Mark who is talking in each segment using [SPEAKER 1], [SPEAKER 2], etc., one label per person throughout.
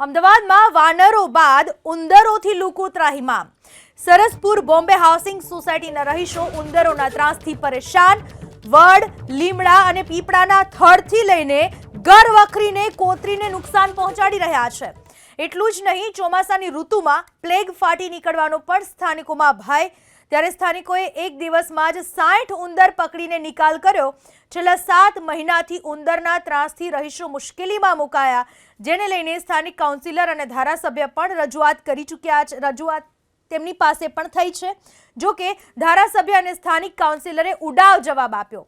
[SPEAKER 1] અમદાવાદમાં વાનરો બાદ ઉંદરોથી લોકો ત્રાહિમામ। સરસપુર બોમ્બે હાઉસિંગ સોસાયટીના રહીશો ઉંદરોના ત્રાસથી પરેશાન। વડ, લીમડા અને પીપળાના થડથી લઈને ઘર વખરીને કોતરીને નુકસાન પહોંચાડી રહ્યા છે। એટલું જ નહીં, ચોમાસાની ઋતુમાં પ્લેગ ફાટી નીકળવાનો પણ સ્થાનિકોમાં ભય। ત્યારે સ્થાનિકોએ એક દિવસમાં જ 60 ઉંદર પકડીને નિકાલ કર્યો। છેલ્લા 7 મહિનાથી ઉંદરના ત્રાસથી રહીશો મુશ્કેલીમાં મુકાયા, જેને લઈને સ્થાનિક કાઉન્સિલર અને ધારાસભ્ય પણ રજૂઆત કરી ચૂક્યા છે। રજૂઆત તેમની પાસે પણ થઈ છે। જો કે ધારાસભ્ય અને સ્થાનિક કાઉન્સિલરે ઉડાવ જવાબ આપ્યો।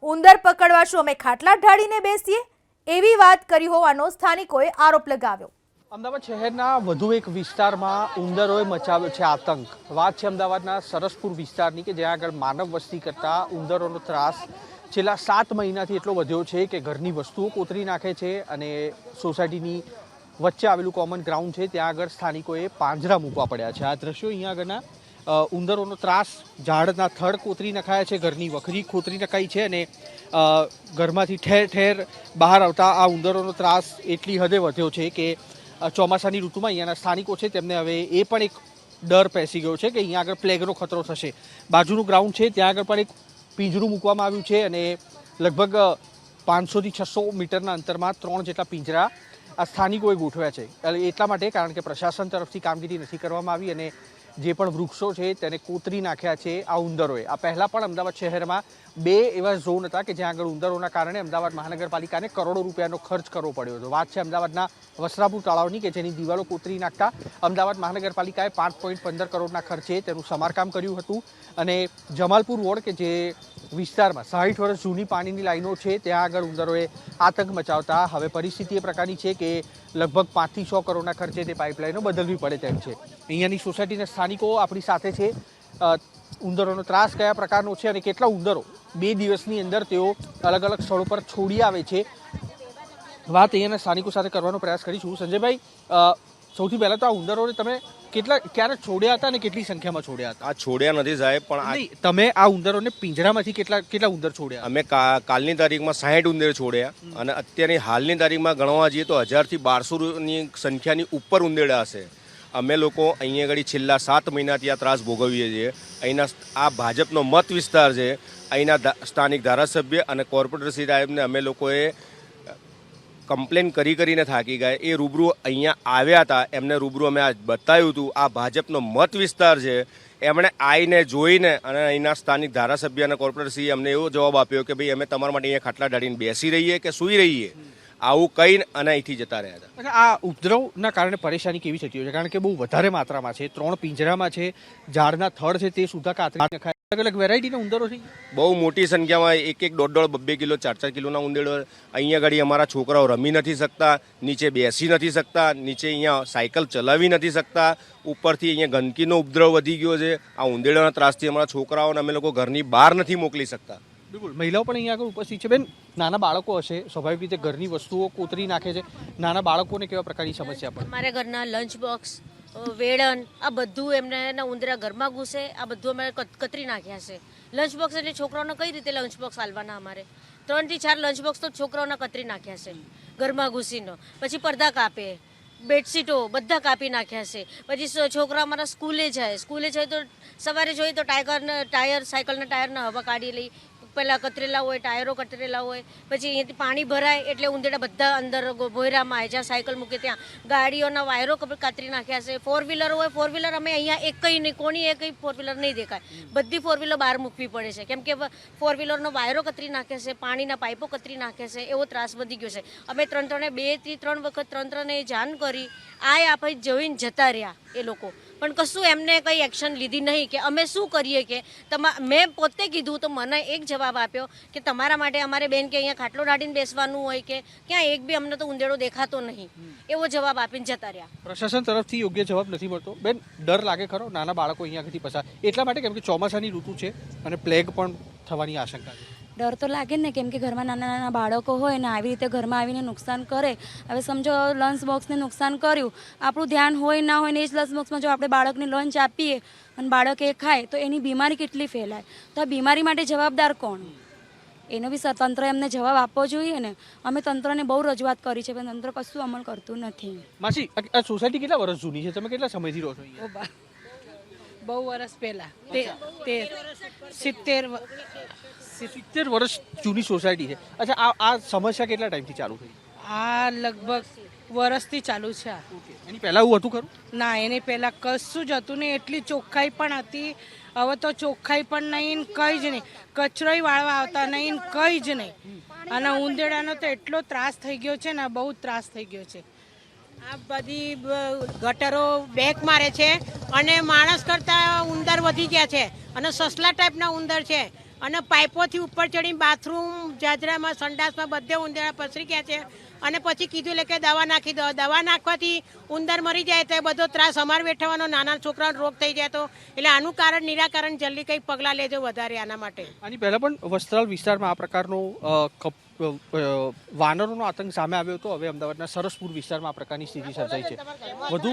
[SPEAKER 1] ઉંદર પકડવા શું અમે ખાટલા ઢાળીને બેસીએ, એવી વાત કરી હોવાનો સ્થાનિકોએ આરોપ લગાવ્યો।
[SPEAKER 2] અમદાવાદ શહેરના વધુ એક વિસ્તારમાં ઉંદરોએ મચાવ્યો છે આતંક। વાત છે અમદાવાદના સરસપુર વિસ્તારની કે જ્યાં આગળ માનવ વસ્તી કરતાં ઉંદરોનો ત્રાસ છેલ્લા 7 મહિનાથી એટલો વધ્યો છે કે ઘરની વસ્તુઓ કોતરી નાખે છે અને સોસાયટીની વચ્ચે આવેલું કોમન ગ્રાઉન્ડ છે ત્યાં આગળ સ્થાનિકોએ પાંજરા મૂકવા પડ્યા છે। આ દ્રશ્યો અહીંયા આગળના ઉંદરોનો ત્રાસ, ઝાડના થડ કોતરી નખાયા છે, ઘરની વખરી કોતરી નખાઈ છે અને ઘરમાંથી ઠેર ઠેર બહાર આવતા આ ઉંદરોનો ત્રાસ એટલી હદે વધ્યો છે કે ચોમાસાની ઋતુમાં અહીંયાના સ્થાનિકો છે તેમને હવે એ પણ એક ડર પેસી ગયો છે કે અહીંયા આગળ પ્લેગનો ખતરો થશે। બાજુનું ગ્રાઉન્ડ છે ત્યાં આગળ પણ એક પિંજરું મૂકવામાં આવ્યું છે અને લગભગ 500 થી 600 મીટરના અંતરમાં 3 જેટલા પિંજરા આ સ્થાનિકોએ ગોઠવ્યા છે। એટલા માટે કારણ કે પ્રશાસન તરફથી કામગીરી નથી કરવામાં આવી અને જે પણ વૃક્ષો છે તેને કોતરી નાખ્યા છે આ ઉંદરોએ। આ પહેલાં પણ અમદાવાદ શહેરમાં 2 એવા ઝોન હતા કે જ્યાં આગળ ઉંદરોના કારણે અમદાવાદ મહાનગરપાલિકાને કરોડો રૂપિયાનો ખર્ચ કરવો પડ્યો હતો। વાત છે અમદાવાદના વસ્ત્રાપુર તળાવની કે જેની દિવાલો કોતરી નાખતા અમદાવાદ મહાનગરપાલિકાએ 5.15 કરોડના ખર્ચે તેનું સમારકામ કર્યું હતું અને જમાલપુર વોર્ડ કે જે વિસ્તારમાં 60 વર્ષ જૂની પાણીની લાઈનો છે ત્યાં આગળ ઉંદરોએ આતંક મચાવતા હવે પરિસ્થિતિ એ પ્રકારની છે કે લગભગ 5 થી 6 કરોડના ખર્ચે તે પાઇપલાઇનો બદલવી પડે તેમ છે। અહીંયાની સોસાયટીના સ્થાનિકો આપણી સાથે છે। ઉંદરોનો ત્રાસ કયા પ્રકારનો છે અને કેટલા ઉંદરો 2 દિવસની અંદર તેઓ અલગ અલગ સ્થળો પર છોડી આવે છે, વાત અહીંયાના સ્થાનિકો સાથે કરવાનો પ્રયાસ કરીશું। સંજયભાઈ, સૌથી પહેલાં તો આ ઉંદરોને તમે ક્યારે છોડ્યા હતા અને કેટલી સંખ્યામાં છોડ્યા હતા?
[SPEAKER 3] આ છોડ્યા નથી સાહેબ, પણ
[SPEAKER 2] તમે આ ઉંદરોને પિંજરામાંથી કેટલા ઉંદર છોડ્યા?
[SPEAKER 3] અમે કાલની તારીખમાં 60 ઉંદર છોડ્યા અને અત્યારની હાલની તારીખમાં ગણવા જઈએ તો 1000 થી 1200ની સંખ્યાની ઉપર ઉંદેડા હશે। અમે લોકો અહીંયા આગળ છેલ્લા 7 મહિનાથી આ ત્રાસ ભોગવીએ છીએ। અહીંના આ ભાજપનો મત વિસ્તાર છે। અહીંના સ્થાનિક ધારાસભ્ય અને કોર્પોરેટર શ્રી સાહેબને અમે લોકોએ કમ્પ્લેન કરીને થાકી ગયા। એ રૂબરૂ અહીંયા આવ્યા હતા, એમને રૂબરૂ અમે આ બતાવ્યું હતું। આ ભાજપનો મત વિસ્તાર છે, એમણે આવીને જોઈને અને અહીંના સ્થાનિક ધારાસભ્ય અને કોર્પોરેટરશ્રીએ અમને એવો જવાબ આપ્યો કે ભાઈ અમે તમારા માટે અહીંયા ખાટલા ઢાળીને બેસી રહીએ કે સૂઈ રહીએ, આવું કહીને અને અહીંથી જતા રહ્યા હતા।
[SPEAKER 2] આ ઉપદ્રવના કારણે પરેશાની કેવી થતી હોય છે? કારણ કે બહુ વધારે માત્રામાં છે, 3 પિંજરામાં છે, ઝાડના થડ છે તે સુધા કાતરી નખાય, અલગ અલગ વેરાયટીના ઉંદરો છે,
[SPEAKER 3] બહુ મોટી સંખ્યામાં 1-1, 1.5, 2 કિલો, 4-4 કિલોના ઉંદેડો। અહીંયા આગળ અમારા છોકરાઓ રમી નથી શકતા, નીચે બેસી નથી શકતા, નીચે અહીંયા સાયકલ ચલાવી નથી શકતા, ઉપરથી અહીંયા ગંદકીનો ઉપદ્રવ વધી ગયો છે। આ ઉંદેડાના ત્રાસથી અમારા છોકરાઓને અમે લોકો ઘરની બહાર નથી મોકલી શકતા।
[SPEAKER 2] બિલકુલ, મહિલાઓ પણ અહીંયા આગળ ઉપસ્થિત છે। બેન, નાના બાળકો હશે, સ્વાભાવિક રીતે ઘરની વસ્તુઓ કોતરી નાખે છે, નાના બાળકોને કેવા પ્રકારની સમસ્યા પડે?
[SPEAKER 4] અમારા ઘરના લંચ બોક્સ, વેળન, આ બધું એમને ઉંદરા ઘરમાં ઘૂસે, આ બધું અમે કતરી નાખ્યા છે। લંચ બોક્સ એટલે છોકરાઓને કઈ રીતે લંચ બોક્સ આલવાના? અમારે 3 થી 4 લંચ બોક્સ તો છોકરાઓને કતરી નાખ્યા છે ઘરમાં ઘૂસીને। પછી પડદા કાપે, બેડશીટો બધા કાપી નાખ્યા છે। પછી છોકરા અમારા સ્કૂલે જાય તો સવારે જોઈએ તો ટાયર સાયકલના ટાયરના હવા કાઢી લઈ, પહેલાં કતરેલા હોય, ટાયરો કતરેલા હોય, પછી અહીંયાથી પાણી ભરાય એટલે ઉંદેડા બધા અંદર ભોયરામાં આવે, જ્યાં સાયકલ મૂકે ત્યાં ગાડીઓના વાયરો કાતરી નાખ્યા છે। 4 વ્હીલર હોય, 4 વ્હીલર અમે અહીંયા એકઈ નહીં, કોની એકઈ 4 વ્હીલર નહીં દેખાય, બધી 4 વ્હીલર બહાર મૂકવી પડે છે કેમ કે 4 વ્હીલરનો વાયરો કતરી નાખે છે, પાણીના પાઇપો કતરી નાખે છે, એવો ત્રાસ વધી ગયો છે। અમે 2 થી 3 વખત 3 જાણ કરી, આપણે જોઈને જતા રહ્યા એ લોકો, પણ કશું એમને કંઈ એક્શન લીધી નહીં કે અમે શું કરીએ કે મેં પોતે કીધું તો મને એક જવાબ આપ્યો કે તમારા માટે અમારે બેન કે અહીંયા ખાટલો ઢાળીને બેસવાનું હોય કે ક્યાં એક બી અમને તો ઉંદેડો દેખાતો નહીં, એવો જવાબ આપીને જતા રહ્યા।
[SPEAKER 2] પ્રશાસન તરફથી યોગ્ય જવાબ નથી મળતો। બેન, ડર લાગે ખરો? નાના બાળકો અહીંયાથી પસાર એટલા માટે કેમ કે ચોમાસાની ઋતુ છે અને પ્લેગ પણ થવાની આશંકા છે।
[SPEAKER 5] ડર તો લાગે ને, કેમ કે ઘરમાં નાના નાના બાળકો હોય ને આવી રીતે ઘરમાં આવીને નુકસાન કરે। હવે સમજો લંચ બોક્સને નુકસાન કર્યું, આપણું ધ્યાન હોય ના હોય ને એ જ લંચ બોક્સમાં જો આપણે બાળકને લંચ આપીએ અને બાળક એ ખાય તો એની બીમારી કેટલી ફેલાય, તો આ બીમારી માટે જવાબદાર કોણ? એનો બી તંત્ર એમને જવાબ આપવો જોઈએ ને. અમે તંત્રને બહુ રજૂઆત કરી છે પણ તંત્ર કશું અમલ કરતું નથી.
[SPEAKER 2] માસી, આ સોસાયટી કેટલા વર્ષ જૂની છે? તમે કેટલા સમયથી રહો છો અહીંયા?
[SPEAKER 6] બહુ વર્ષ પહેલા 70
[SPEAKER 2] 70 વર્ષ જૂની સોસાયટી છે. અચ્છા, આ સમસ્યા કેટલા ટાઈમથી ચાલુ થઈ?
[SPEAKER 6] આ લગભગ વર્ષથી ચાલુ છે.
[SPEAKER 2] એની પહેલા એવું હતું ખરું?
[SPEAKER 6] ના, એની પહેલા કશું જ હતું નહીં. એટલી ચોખ્ખાઈ પણ હતી. હવે તો ચોખ્ખાઈ પણ નહીં, કંઈ જ નહીં. કચરોય વાળવા આવતા નહીં, કંઈ જ નહીં. અને ઉંદેડાનો તો એટલો ત્રાસ થઈ ગયો છે ને, બહુ ત્રાસ થઈ ગયો છે.
[SPEAKER 7] આ બધી ગટરો બેક મારે છે અને માણસ કરતાં ઉંદર વધી ગયા છે અને સસલા ટાઈપના ઉંદર છે અને પાઇપોથી ઉપર ચડી બાથરૂમ જાજરામાં સંડાસમાં બધે ઉંદરા પસરી ગયા છે. અને પછી કીધું એટલે કે દવા નાખી દો. દવા નાખવાથી ઉંદર મરી જાય તો બધો ત્રાસ અમાર બેઠવાનો, નાના છોકરાનો રોગ થઈ જાય. તો એટલે આનું કારણ નિરાકરણ જલ્દી કંઈક પગલાં લેજો વધારે આના માટે.
[SPEAKER 2] આની પહેલા પણ વસ્ત્રાલ વિસ્તારમાં આ પ્રકારનો વાનરોનો આતંક સામે આવ્યો હતો. હવે અમદાવાદના સરસપુર વિસ્તારમાં આ પ્રકારની સ્થિતિ સર્જાઈ છે. વધુ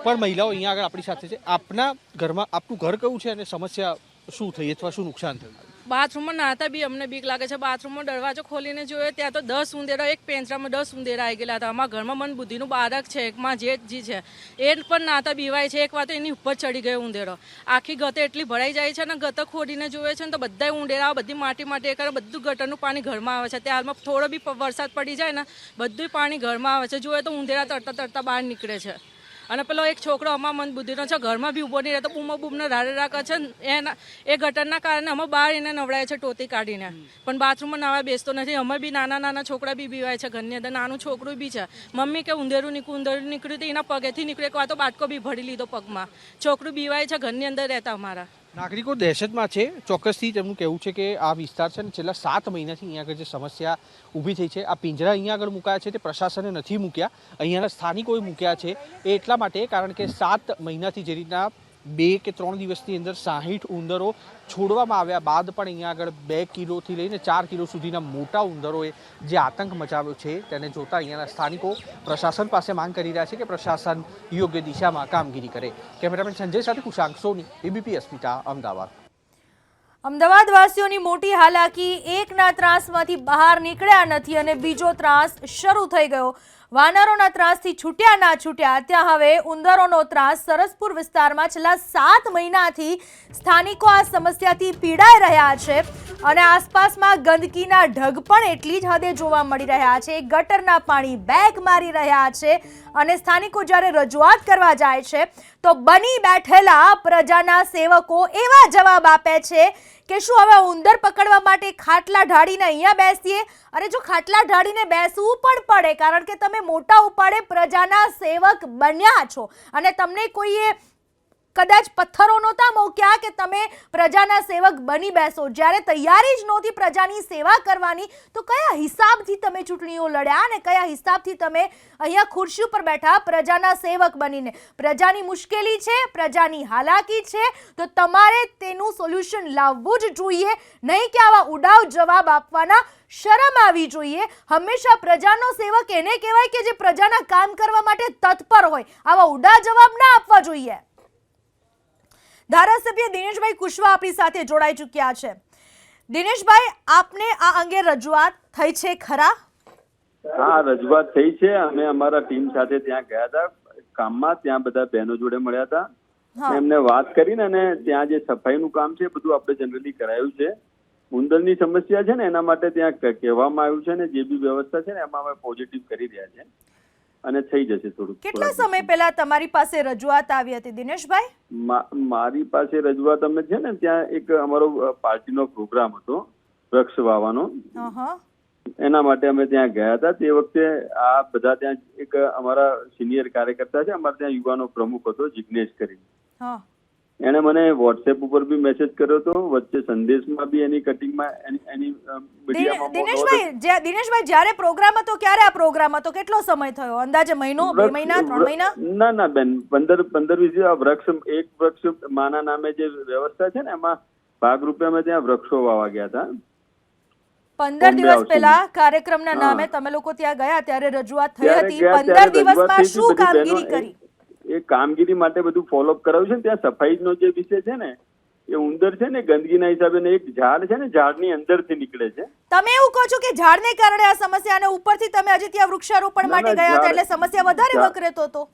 [SPEAKER 2] પણ મહિલાઓ અહીંયા આગળ આપણી સાથે છે. આપના ઘરમાં, આપનું ઘર કયું છે અને સમસ્યા શું થઈ અથવા શું નુકસાન થયું?
[SPEAKER 8] બાથરૂમમાં નાહતા બી અમને બીક લાગે છે. બાથરૂમમાં દરવાજો ખોલીને જોયો ત્યાં તો 10 ઉંદેરા, એક પેંજરામાં 10 ઉંદેરા આવી ગયેલા હતા. અમારા ઘરમાં મન બુદ્ધિનું બાળક છે, એકમાં જેઠજી છે, એ પણ નાહતા બીવાય છે. એક વાર તો એની ઉપર ચડી ગયો ઉંદેરો. આખી ગતે એટલી ભરાઈ જાય છે ને, ગતે ખોડીને જોવે છે ને તો બધા ઉંદેરા, બધી માટી કરે, બધું ગટરનું પાણી ઘરમાં આવે છે. ત્યારમાં થોડો બી વરસાદ પડી જાય ને, બધું પાણી ઘરમાં આવે છે. જોઈએ તો ઉંદેરા તરતા બહાર નીકળે છે. અને પેલો એક છોકરો અમારા મન બુદ્ધિનો છે, ઘરમાં બી ઊભો નહીં રહેતો, બૂમને રાડે રાખે છે. એ ગટરના કારણે અમે બહાર એને નવડાય છે ટોતી કાઢીને, પણ બાથરૂમમાં નાવા બેસતો નથી. અમે બી નાના છોકરા બી બીવાય છે ઘરની અંદર. નાનું છોકરું બી છે. મમ્મી કે ઉંદેરું નીકળ્યું તો એના પગેથી નીકળ્યું. એક વાર તો બાટકો બી ભરી લીધો પગમાં. છોકરું બીવાય છે ઘરની અંદર રહેતા. અમારા
[SPEAKER 2] નાગરિકો દહેશતમાં છે. ચોક્કસથી તેમનું કહેવું છે કે આ વિસ્તાર છે ને છેલ્લા 7 મહિનાથી અહીંયા આગળ જે સમસ્યા ઊભી થઈ છે, આ પિંજરા અહીંયા આગળ મુકાયા છે તે પ્રશાસને નથી મૂક્યા, અહીંયાના સ્થાનિકોએ મૂક્યા છે. એ એટલા માટે કારણ કે 7 મહિનાથી જે રીતના 2 કે 3 દિવસની અંદર 60 ઉંદરો છોડવામાં આવ્યા બાદ પણ અહીંયા આગળ 2 કિલોથી લઈને 4 કિલો સુધીના મોટા ઉંદરોએ જે આતંક મચાવ્યો છે તેને જોતા અહીંયાના સ્થાનિકો પ્રશાસન પાસે માંગ કરી રહ્યા છે કે પ્રશાસન યોગ્ય દિશામાં કામગીરી કરે. કેમેરામેન સંજય સાથે કુશાંક સોની, એબીપી અસ્મિતા, અમદાવાદ.
[SPEAKER 1] અમદાવાદવાસીઓની મોટી હાલાકી. એકના ત્રાસમાંથી બહાર નીકળ્યા નથી અને બીજો ત્રાસ શરૂ થઈ ગયો. વાનરોના ત્રાસથી છૂટ્યા ના છૂટ્યા ત્યાં હવે ઉંદરોનો ત્રાસ. સરસપુર વિસ્તારમાં છેલ્લા 7 મહિનાથી સ્થાનિકો આ સમસ્યાથી પીડાઈ રહ્યા છે અને આસપાસમાં ગંદકીના ઢગ પણ એટલી જ હદે જોવા મળી રહ્યા છે. ગટરના પાણી બેક મારી રહ્યા છે અને સ્થાનિકો જ્યારે રજૂઆત કરવા જાય છે તો બની બેઠેલા પ્રજાના સેવકો એવા જવાબ આપે છે કે શું હવે ઉંદર પકડવા માટે ખાટલા ઢાળીને અહીંયા બેસીએ? અને જો ખાટલા ઢાળીને બેસવું પણ પડે કારણ કે તમે મોટા ઉપાડે પ્રજાના સેવક બન્યા છો અને તમને કોઈએ કદાચ પથ્થરો નહોતા મૂક્યા કે તમે પ્રજાના સેવક બની બેસો. જ્યારે તૈયારી જ નહોતી પ્રજાની સેવા કરવાની તો કયા હિસાબથી તમે ચૂંટણીઓ લડ્યા અને કયા હિસાબથી તમે અહીંયા ખુરશી ઉપર બેઠા પ્રજાના સેવક બનીને? પ્રજાની મુશ્કેલી છે, પ્રજાની હાલાકી છે તો તમારે તેનું સોલ્યુશન લાવવું જ જોઈએ, નહીં કે આવા ઉડાવ જવાબ આપવાના શરમ આવી જોઈએ. હંમેશા પ્રજાનો સેવક એને કહેવાય કે જે પ્રજાના કામ કરવા માટે તત્પર હોય. આવા ઉડા જવાબ ના આપવા જોઈએ. ધારાસભ્ય દિનેશભાઈ કુશવા આપણી સાથે જોડાઈ ચૂક્યા છે. દિનેશભાઈ, આપને આ અંગે રજૂઆત થઈ છે ખરા?
[SPEAKER 9] હા, રજૂઆત થઈ છે. અમે અમારા ટીમ સાથે ત્યાં ગયા હતા કામમાં. ત્યાં બધા બહેનો જોડે મળ્યા હતા. એમને વાત કરીને અને ત્યાં જે સફાઈનું કામ છે બધું આપણે જનરલી કરાયું છે. ઉંદરની સમસ્યા છે ને એના માટે ત્યાં કહેવામાં આવ્યું છે ને જે બી વ્યવસ્થા છે ને એમાં અમે પોઝિટિવ કરી રહ્યા છે અને થઈ જશે થોડુંક.
[SPEAKER 1] કેટલા સમય પહેલા તમારી પાસે રજૂઆત આવી હતી દિનેશભાઈ?
[SPEAKER 9] મારી પાસે રજૂઆત અમે છે ને ત્યાં એક અમારો પાર્ટીનો પ્રોગ્રામ હતો વૃક્ષ વાવવાનો, એના માટે અમે ત્યાં ગયા હતા. તે વખતે આ બધા ત્યાં એક અમારા સિનિયર કાર્યકર્તા છે, અમારા ત્યાં યુવાનો પ્રમુખ હતો જિગ્નેશ કરીને, એણે મને વોટ્સએપ ઉપર બી મેસેજ કર્યો હતો, વચ્ચે સંદેશમાં બી એની કટિંગમાં એની
[SPEAKER 1] દિનેશભાઈ જ્યારે પ્રોગ્રામ હતો ક્યારે આ પ્રોગ્રામ હતો? કેટલો સમય થયો? અંદાજે મહિનો, 2 મહિના, 3 મહિના?
[SPEAKER 9] ના બેન, 15-20 વૃક્ષ માના નામે જે વ્યવસ્થા છે ને એમાં ભાગરૂપે અમે ત્યાં વૃક્ષો વાવવા ગયા હતા.
[SPEAKER 1] 15 દિવસ પહેલા કાર્યક્રમના નામે તમે લોકો ત્યાં ગયા ત્યારે રજૂઆત થઈ હતી. 15 દિવસમાં શું કામગીરી કરી?
[SPEAKER 9] એ કામગીરી માટે બધું ફોલોઅપ કરાવ્યું છે. ત્યાં સફાઈનો જે વિષય છે ને એ ઉંદર છે ને ગંદકીના હિસાબે ને એક ઝાડ છે ને ઝાડની અંદરથી નીકળે છે.
[SPEAKER 1] તમે એવું કહો છો કે ઝાડને કારણે આ સમસ્યા અને ઉપરથી તમે હજી ત્યાં વૃક્ષારોપણ માટે
[SPEAKER 9] ના,
[SPEAKER 1] ગયા હતા
[SPEAKER 9] ઝાડ-
[SPEAKER 1] એટલે સમસ્યા વધારે
[SPEAKER 9] ઝાડ-
[SPEAKER 1] વકરે તો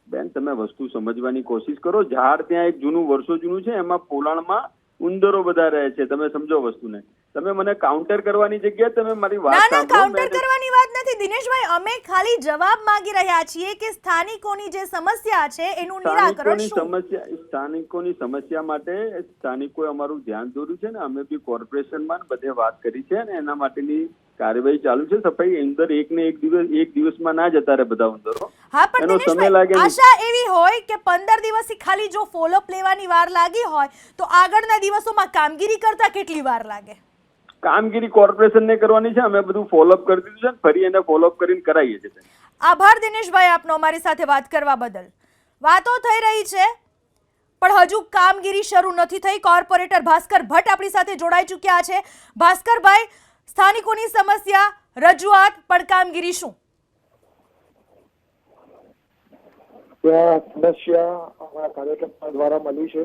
[SPEAKER 9] બેન તમે વસ્તુ સમજવાની કોશિશ કરો. ઝાડ ત્યાં એક જૂનું વર્ષો જૂનું છે, એમાં પોલાણમાં ઉંદરો બધા રહે છે. તમે સમજો વસ્તુને. તમે મને કાઉન્ટર કરવાની જગ્યાએ તમે મારી વાત
[SPEAKER 1] ના ના
[SPEAKER 9] સાંભળો.
[SPEAKER 1] કાઉન્ટર
[SPEAKER 9] મેં-
[SPEAKER 1] કરવાની વાત નથી દિનેશભાઈ, અમે ખાલી જવાબ માંગી રહ્યા છીએ કે સ્થાનિકોની જે સમસ્યા છે એનું નિરાકરણ
[SPEAKER 9] સ્થાનિકોની સમસ્યા માટે સ્થાનિકોએ અમારું ધ્યાન દોર્યું છે ને અમે બી કોર્પોરેશનમાં બધે વાત કરી છે અને એના માટેની કાર્યવાહી ચાલુ છે. સફાઈ અંદર એક દિવસમાં ના જતા રહે બધા ઉંદરો.
[SPEAKER 1] હા પણ
[SPEAKER 9] એનો સમય લાગે
[SPEAKER 1] દિનેશભાઈ,
[SPEAKER 9] નહીં.
[SPEAKER 1] આશા એવી હોય કે 15 દિવસથી ખાલી જો ફોલોઅપ લેવાની વાર લાગી હોય તો આગળના દિવસોમાં કામગીરી કરતા કેટલી વાર લાગે?
[SPEAKER 9] કામગીરી કોર્પોરેશનને કરવાની છે. અમે બધું ફોલોઅપ કરી દીધું છે ને ફરી એને ફોલોઅપ કરીને કરાવીએ છીએ.
[SPEAKER 1] આભાર દિનેશભાઈ આપનો અમારી સાથે વાત કરવા બદલ. વાતો થઈ રહી છે પણ હજુ કામગીરી શરૂ નથી થઈ. કોર્પોરેટર ભાસ્કર ભટ્ટ આપણી સાથે જોડાઈ ચૂક્યા છે. ભાસ્કરભાઈ, સ્થાનિકોની સમસ્યા, રજૂઆત, પણ કામગીરી શું?
[SPEAKER 10] ત્યાં સમસ્યા અમારા કાર્યકર્તા દ્વારા મળી છે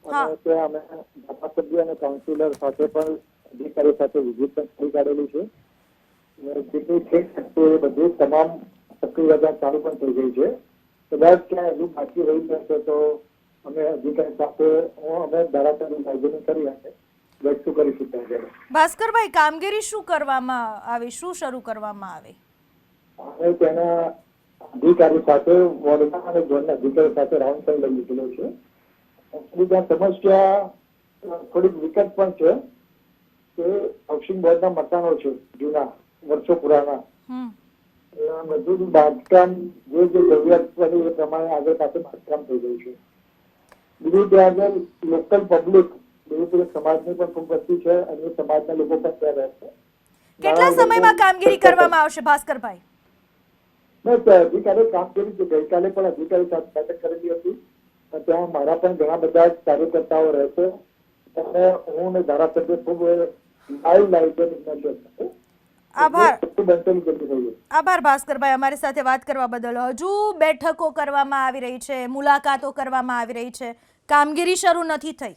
[SPEAKER 10] અને ત્યાં અમે ધારાસભ્ય અને કાઉન્સિલર સાથે પણ અધિકારી સાથે વિઝિટ પણ કરી કાઢેલી છે. જેટલું થઈ શકતું એ બધું તમામ પ્રક્રિયા ચાલુ પણ થઈ ગઈ છે. કદાચ ક્યાં હજુ બાકી રહી જશે તો અમે અધિકારી સાથે અમે ધારાસભ્ય બાર્ગેનિંગ કરી અને વ્યક્ત કરીશું ત્યાં.
[SPEAKER 1] ભાસ્કરભાઈ, કામગીરી શું કરવામાં આવી, શું શરૂ કરવામાં આવે?
[SPEAKER 10] અમે તેના અધિકારી સાથે વોર્ડના અને ઝોનના અધિકારી સાથે રાઉન્ડ કરી લઈ લીધેલો છે. ત્યાં સમસ્યા થોડીક વિકટ પણ છે કે હાઉસિંગ બોર્ડના મકાનો છે જૂના વર્ષો પુરાના, બધું બાંધકામ જે જરૂરિયાત પડી એ પ્રમાણે આગળ પાસે બાંધકામ થઈ ગયું છે. બીજું ત્યાં આગળ લોકલ પબ્લિક બીજું સમાજની પણ ખૂબ વસ્તી છે અને સમાજના લોકો પણ ત્યાં રહે છે.
[SPEAKER 1] કેટલા સમયમાં કામગીરી કરવામાં આવશે ભાસ્કરભાઈ?
[SPEAKER 10] અધિકારી કામગીરી ગઈકાલે પણ અધિકારી સાથે બેઠક કરેલી હતી. ત્યાં મારા પણ ઘણા બધા કાર્યકર્તાઓ રહેશે અને હું ને ધારાસભ્ય ખૂબ
[SPEAKER 1] આભાર ભાસ્કરભાઈ અમારી સાથે વાત કરવા બદલ. હજુ બેઠકો કરવામાં આવી રહી છે, મુલાકાતો કરવામાં આવી રહી છે, કામગીરી શરૂ નથી થઈ.